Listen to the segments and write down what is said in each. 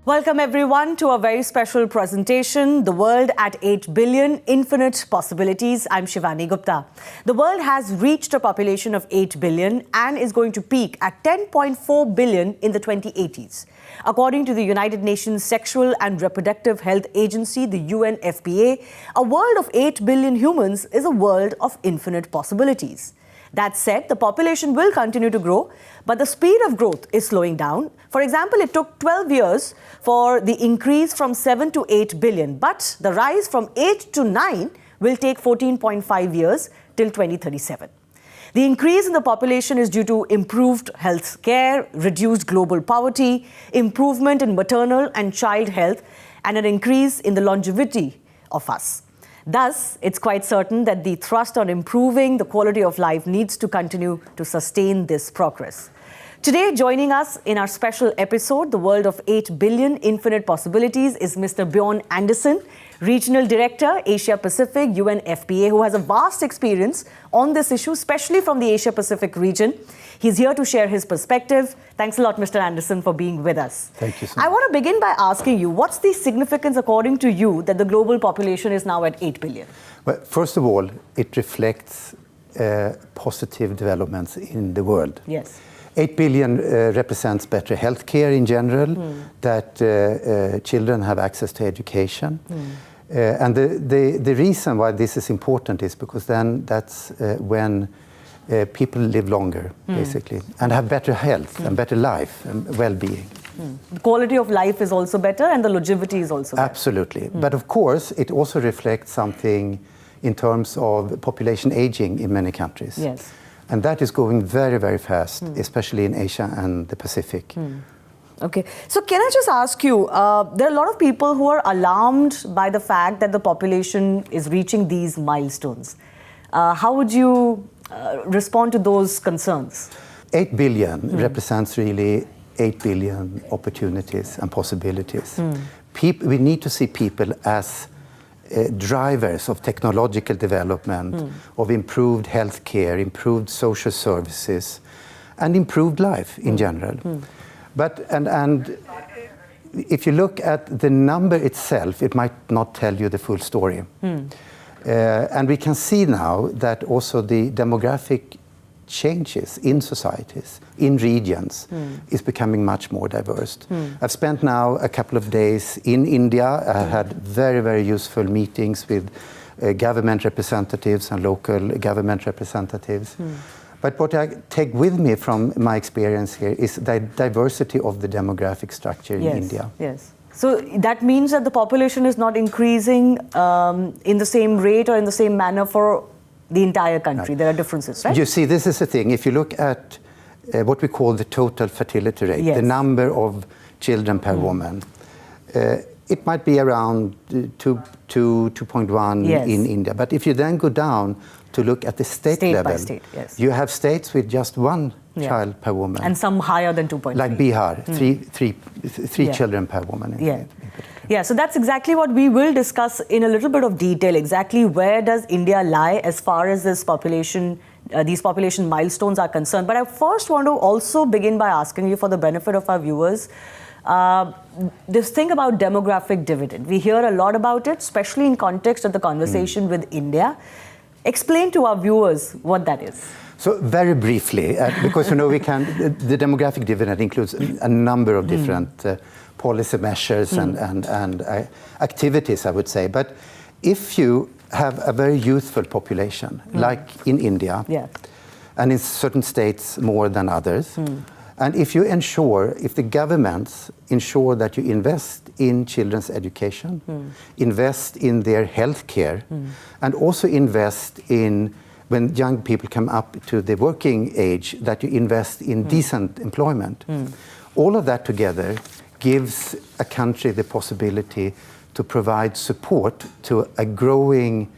Welcome everyone to a very special presentation, The World at 8 Billion, Infinite Possibilities. I'm Shivani Gupta. The world has reached a population of 8 billion and is going to peak at 10.4 billion in the 2080s. According to the United Nations Sexual and Reproductive Health Agency, the UNFPA, a world of 8 billion humans is a world of infinite possibilities. That said, the population will continue to grow, but the speed of growth is slowing down. For example, it took 12 years for the increase from 7 to 8 billion, but the rise from 8 to 9 will take 14.5 years till 2037. The increase in the population is due to improved health care, reduced global poverty, improvement in maternal and child health, and an increase in the longevity of us. Thus, it's quite certain that the thrust on improving the quality of life needs to continue to sustain this progress. Today, joining us in our special episode, The World of 8 Billion Infinite Possibilities, is Mr. Björn Andersson, Regional Director, Asia Pacific, UNFPA, who has a vast experience on this issue, especially from the Asia Pacific region. He's here to share his perspective. Thanks a lot, Mr. Andersson, for being with us. Thank you so much. I want to begin by asking you, what's the significance, according to you, that the global population is now at 8 billion? Well, first of all, it reflects positive developments in the world. Yes. 8 billion represents better healthcare in general, that children have access to education. And the reason why this is important is because then that's when people live longer, basically, and have better health and better life and well-being. The quality of life is also better and the longevity is also better. Absolutely. But of course, it also reflects something in terms of population aging in many countries. Yes. And that is going very, very fast, especially in Asia and the Pacific. Okay. So can I just ask you, there are a lot of people who are alarmed by the fact that the population is reaching these milestones. How would you respond to those concerns? 8 billion represents really 8 billion opportunities and possibilities. We need to see people as drivers of technological development, of improved healthcare, improved social services, and improved life in general. But and if you look at the number itself, it might not tell you the full story. And we can see now that also the demographic changes in societies, in regions, is becoming much more diverse. I've spent now a couple of days in India. I had very, very useful meetings with government representatives and local government representatives. But what I take with me from my experience here is the diversity of the demographic structure in India. Yes. So that means that the population is not increasing in the same rate or in the same manner for the entire country. There are differences, right? You see, this is the thing. If you look at what we call the total fertility rate, the number of children per woman, it might be around 2.1 in India. But if you then go down to look at the state level, by state, you have states with just one child per woman. And some higher than 2.3. Like Bihar, three children per woman. Yeah, so that's exactly what we will discuss in a little bit of detail. Exactly where does India lie as far as this population, these population milestones are concerned. But I first want to also begin by asking you, for the benefit of our viewers, this thing about demographic dividend. We hear a lot about it, especially in context of the conversation with India. Explain to our viewers what that is. So very briefly, because the demographic dividend includes a number of different policy measures and activities, I would say. But if you have a very youthful population, like in India, and in certain states more than others, and if the governments ensure that you invest in children's education, invest in their health care, and also invest in, when young people come up to the working age, that you invest in decent employment. All of that together gives a country the possibility to provide support to a growing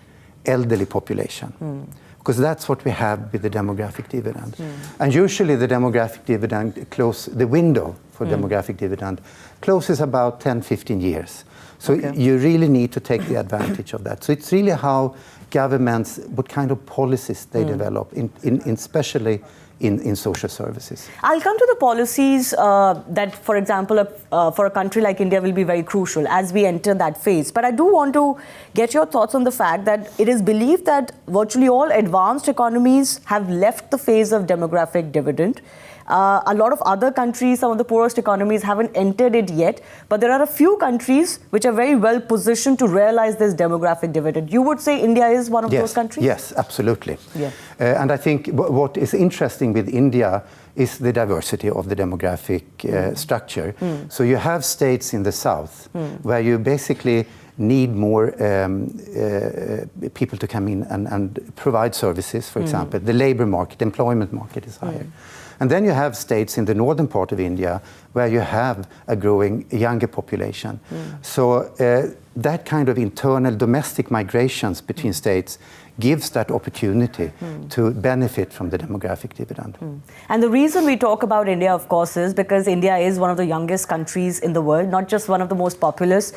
elderly population. Because that's what we have with the demographic dividend. And usually the demographic dividend the window for demographic dividend closes about 10-15 years. So you really need to take the advantage of that. So it's really how governments, what kind of policies they develop, especially in social services. I'll come to the policies that, for example, for a country like India will be very crucial as we enter that phase. But I do want to get your thoughts on the fact that it is believed that virtually all advanced economies have left the phase of demographic dividend. A lot of other countries, some of the poorest economies, haven't entered it yet. But there are a few countries which are very well positioned to realize this demographic dividend. You would say India is one of those countries? Yes, absolutely. Yeah. And I think what is interesting with India is the diversity of the demographic structure. So you have states in the south where you basically need more people to come in and provide services, for example. The labor market, employment market is higher. And then you have states in the northern part of India where you have a growing younger population. So that kind of internal domestic migrations between states gives that opportunity to benefit from the demographic dividend. And the reason we talk about India, of course, is because India is one of the youngest countries in the world, not just one of the most populous,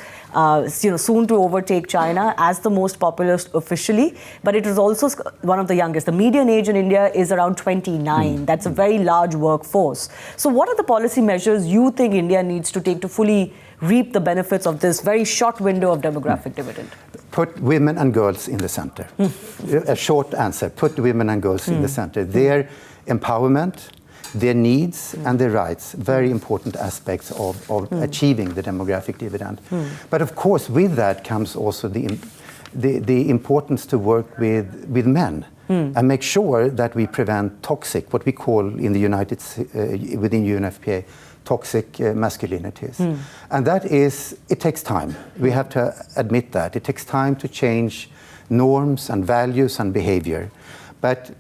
soon to overtake China as the most populous officially, but it is also one of the youngest. The median age in India is around 29. That's a very large workforce. So what are the policy measures you think India needs to take to fully reap the benefits of this very short window of demographic dividend? Put women and girls in the center. A short answer, put women and girls in the center. Their empowerment, their needs and their rights, very important aspects of achieving the demographic dividend. But of course, with that comes also the importance to work with men and make sure that we prevent toxic, what we call in the within UNFPA, toxic masculinities. And that is, it takes time. We have to admit that. It takes time to change norms and values and behavior. But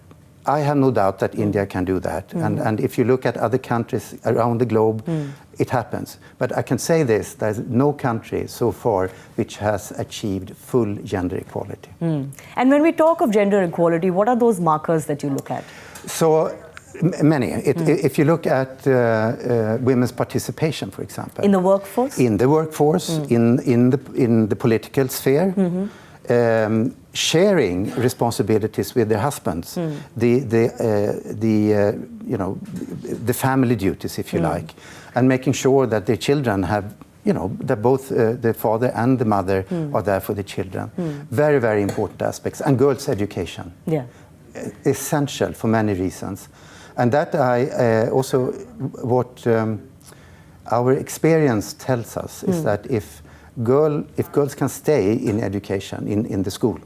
I have no doubt that India can do that. And if you look at other countries around the globe, it happens. But I can say this, there's no country so far which has achieved full gender equality. And when we talk of gender equality, what are those markers that you look at? So, many. If you look at women's participation, for example. In the workforce? In the workforce, in the political sphere, sharing responsibilities with their husbands, the family duties, if you like, and making sure that their children have, that both the father and the mother are there for the children. Very, very important aspects. And girls' education. Yeah. Essential for many reasons. And that also what our experience tells us is that if girls can stay in education, in the school,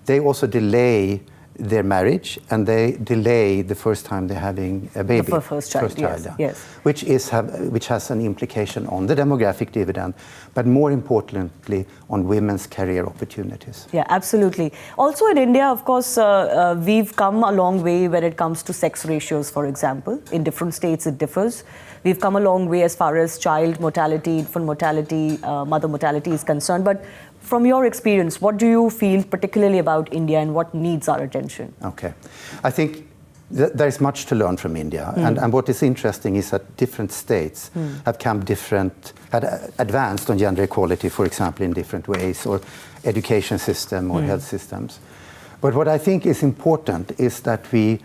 they also delay their marriage and they delay the first time they're having a baby. The first child, yes. Which has an implication on the demographic dividend, but more importantly on women's career opportunities. Yeah, absolutely. Also in India, of course, we've come a long way when it comes to sex ratios, for example. In different states it differs. We've come a long way as far as child mortality, infant mortality, mother mortality is concerned. But from your experience, what do you feel particularly about India and what needs our attention? Okay. I think there is much to learn from India. And what is interesting is that different states have had advanced on gender equality, for example, in different ways, or education system or health systems. But what I think is important is that we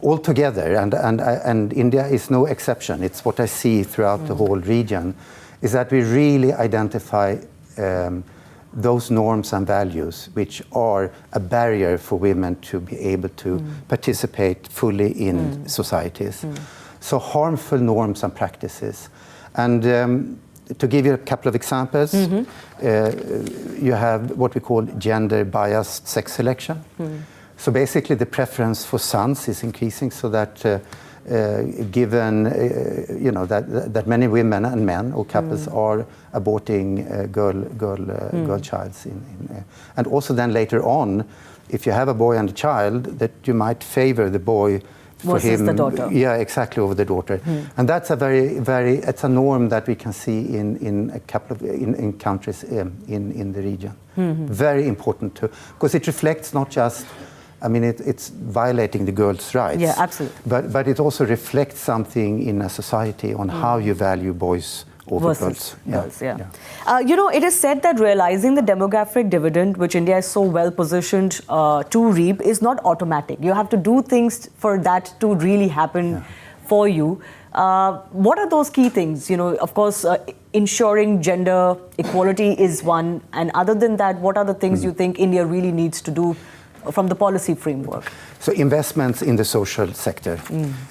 all together, and India is no exception, it's what I see throughout the whole region, is that we really identify those norms and values which are a barrier for women to be able to participate fully in societies. So harmful norms and practices. And to give you a couple of examples, you have what we call gender-biased sex selection. So basically the preference for sons is increasing, so that given that many women and men or couples are aborting girl childs, and also then later on, if you have a boy and a child, that you might favor the boy for him, the daughter. Yeah, exactly, over the daughter, and that's a it's a norm that we can see in a couple of in countries in the region. Very important too, because it reflects not just. I mean, it's violating the girls' rights. Yeah, absolutely. But it also reflects something in a society on how you value boys over versus girls. girls. It is said that realizing the demographic dividend, which India is so well positioned to reap, is not automatic. You have to do things for that to really happen for you. What are those key things? Of course, ensuring gender equality is one. And other than that, what are the things you think India really needs to do from the policy framework? So investments in the social sector,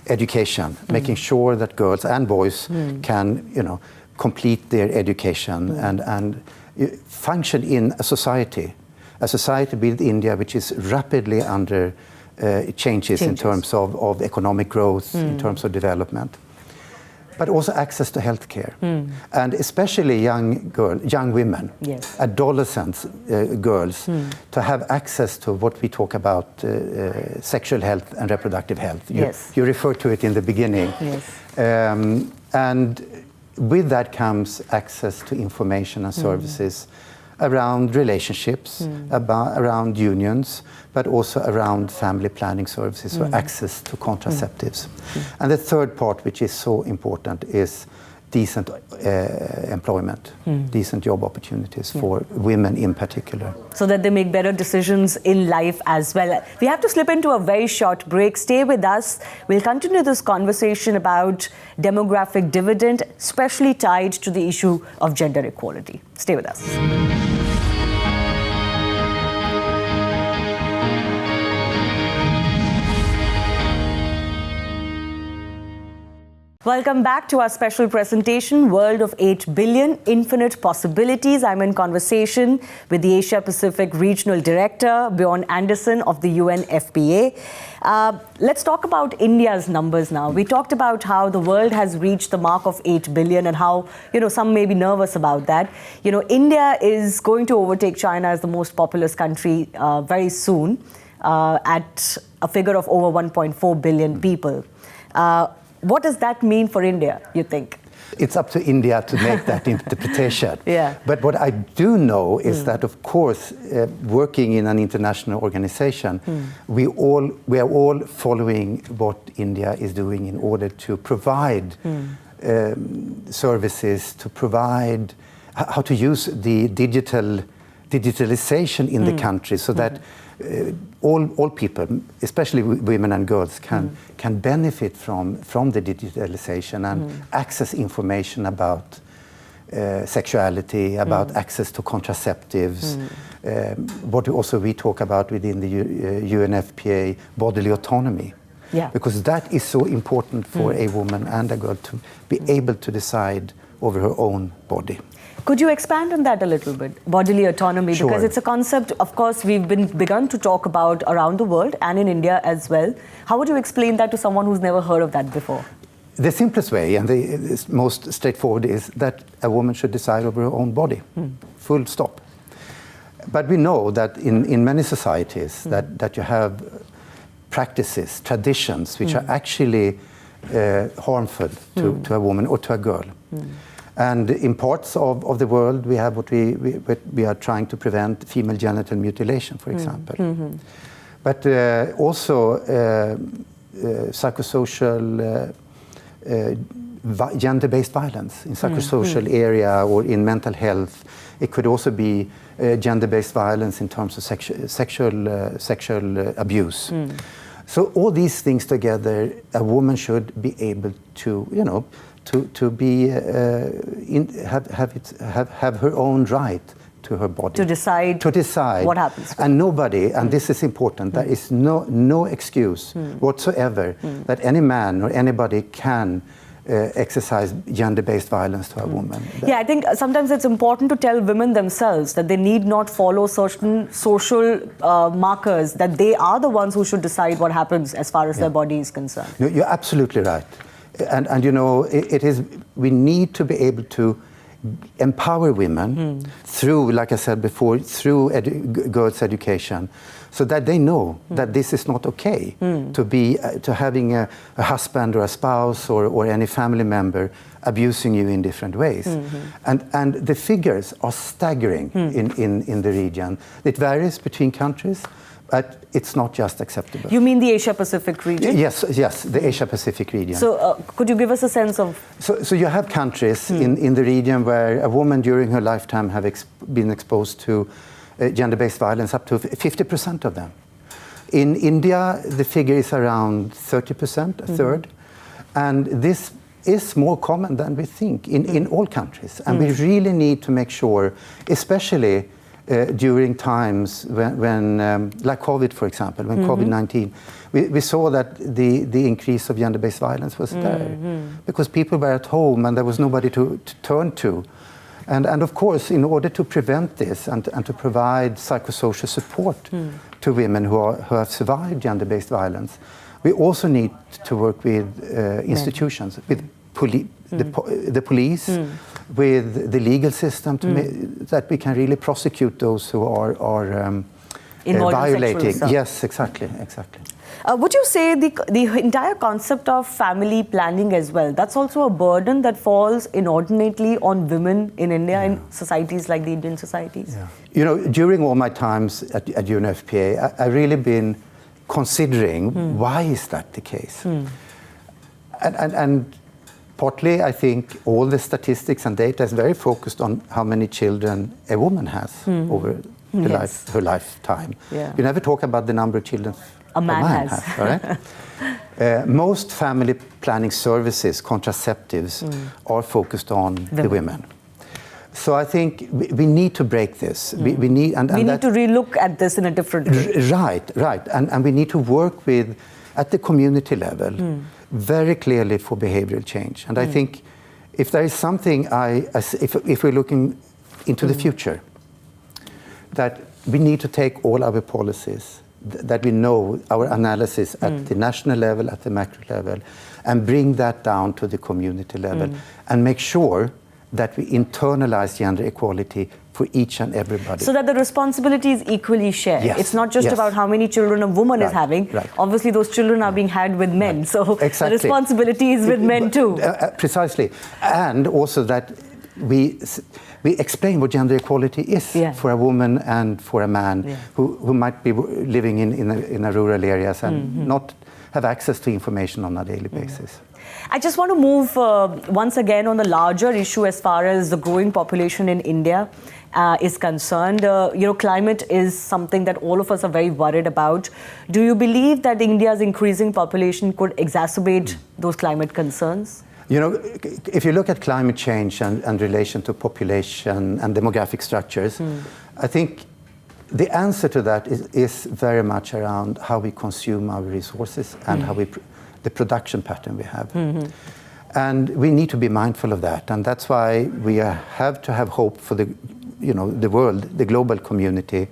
education, making sure that girls and boys can, complete their education and function in a society with India which is rapidly under changes in terms of economic growth, in terms of development, but also access to healthcare, and especially young women, adolescents, girls, to have access to what we talk about, sexual health and reproductive health. You referred to it in the beginning, and with that comes access to information and services around relationships, around unions, but also around family planning services, so access to contraceptives. And the third part, which is so important, is decent employment, decent job opportunities for women in particular. So that they make better decisions in life as well. We have to slip into a very short break. Stay with us. We'll continue this conversation about demographic dividend, especially tied to the issue of gender equality. Stay with us. Welcome back to our special presentation, World of 8 Billion, Infinite Possibilities. I'm in conversation with the Asia Pacific Regional Director, Björn Andersson of the UNFPA. Let's talk about India's numbers now. We talked about how the world has reached the mark of 8 billion and how, some may be nervous about that. India is going to overtake China as the most populous country very soon at a figure of over 1.4 billion people. What does that mean for India, you think? It's up to India to make that interpretation. But what I do know is that, of course, working in an international organization, we are all following what India is doing in order to provide services, to provide how to use the digitalization in the country so that all people, especially women and girls, can benefit from the digitalization and access information about sexuality, about access to contraceptives, what also we talk about within the UNFPA, bodily autonomy. Because that is so important for a woman and a girl to be able to decide over her own body. Could you expand on that a little bit, bodily autonomy? Sure. Because it's a concept, of course, we've begun to talk about around the world and in India as well. How would you explain that to someone who's never heard of that before? The simplest way and the most straightforward is that a woman should decide over her own body, full stop. But we know that in many societies that you have practices, traditions, which are actually harmful to a woman or to a girl. And in parts of the world, we have what we are trying to prevent female genital mutilation, for example. But also psychosocial gender-based violence in psychosocial area or in mental health. It could also be gender-based violence in terms of sexual abuse. So all these things together, a woman should be able to, to be have her own right to her body, to decide what happens, and nobody, and this is important, there is no excuse whatsoever that any man or anybody can exercise gender-based violence to a woman. I think sometimes it's important to tell women themselves that they need not follow certain social markers, that they are the ones who should decide what happens as far as their body is concerned. You're absolutely right. And it is, we need to be able to empower women through, like I said before, through girls' education, so that they know that this is not okay to having a husband or a spouse or any family member abusing you in different ways. And the figures are staggering in the region. It varies between countries, But it's not just acceptable. You mean the Asia-Pacific region? Yes, the Asia-Pacific region. So could you give us a sense of... So you have countries in the region where a woman during her lifetime have been exposed to gender-based violence, up to 50% of them. In India, the figure is around 30%, a third. And this is more common than we think in all countries. And we really need to make sure, especially during times when like COVID, for example, when COVID-19, we saw that the increase of gender-based violence was there because people were at home and there was nobody to turn to. And of course, in order to prevent this and to provide psychosocial support to women who have survived gender-based violence, we also need to work with institutions, with the police, with the legal system, that we can really prosecute those who are violating. Yes, exactly. Would you say the entire concept of family planning as well, that's also a burden that falls inordinately on women in India, in societies like the Indian societies? Yeah. You know, during all my times at UNFPA, I've really been considering why is that the case? And partly, I think all the statistics and data is very focused on how many children a woman has over her lifetime. Yeah. You never talk about the number of children a man has. Right? Most family planning services, contraceptives, are focused on the women. So I think we need to break this. We need to relook at this in a different way. Right. And we need to work with, at the community level, very clearly for behavioral change. And I think if there is something, if we're looking into the future, that we need to take all our policies, that we know, our analysis at the national level, at the macro level, and bring that down to the community level, and make sure that we internalize gender equality for each and everybody. So that the responsibility is equally shared. Yes. It's not just about how many children a woman is having. Right. Obviously, those children are being had with men. So exactly. The responsibility is with men too. Precisely. And also that we explain what gender equality is for a woman and for a man who might be living in a rural areas and not have access to information on a daily basis. I just want to move once again on the larger issue as far as the growing population in India is concerned. Climate is something that all of us are very worried about. Do you believe that India's increasing population could exacerbate those climate concerns? You know, if you look at climate change and relation to population and demographic structures, I think the answer to that is very much around how we consume our resources and how the production pattern we have. And we need to be mindful of that. And that's why we have to have hope for the world, the global community,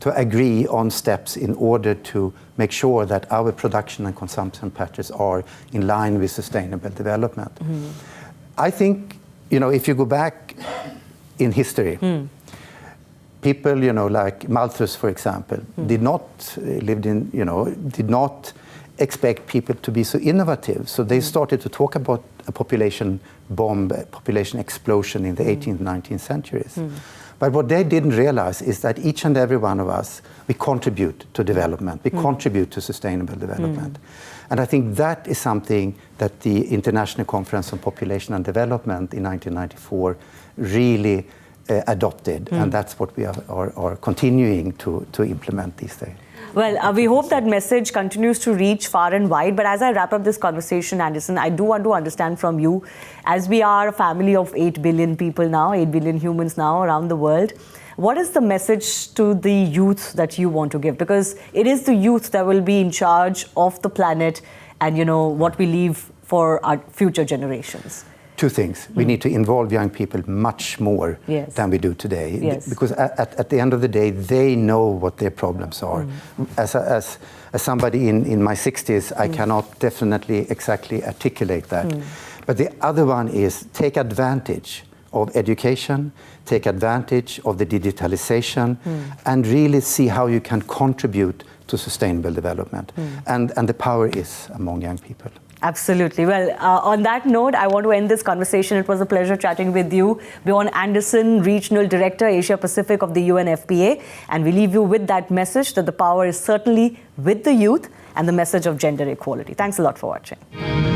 to agree on steps in order to make sure that our production and consumption patterns are in line with sustainable development. I think, if you go back in history, people, like Malthus, for example, did not expect people to be so innovative. So they started to talk about a population bomb, a population explosion in the 18th, 19th centuries. But what they didn't realize is that each and every one of us, we contribute to development, we contribute to sustainable development. And I think that is something that the International Conference on Population and Development in 1994 really adopted, and that's what we are continuing to implement these days. Well, we hope that message continues to reach far and wide. But as I wrap up this conversation, Andersson, I do want to understand from you, as we are a family of 8 billion people now, 8 billion humans now around the world, what is the message to the youth that you want to give? Because it is the youth that will be in charge of the planet and, what we leave for our future generations. Two things. We need to involve young people much more than we do today. Because at the end of the day, they know what their problems are. As somebody in my 60s, I cannot definitely exactly articulate that. But the other one is take advantage of education, take advantage of the digitalization, and really see how you can contribute to sustainable development. And the power is among young people. Absolutely. Well, on that note, I want to end this conversation. It was a pleasure chatting with you. Björn Andersson, Regional Director, Asia Pacific of the UNFPA. And we leave you with that message that the power is certainly with the youth and the message of gender equality. Thanks a lot for watching.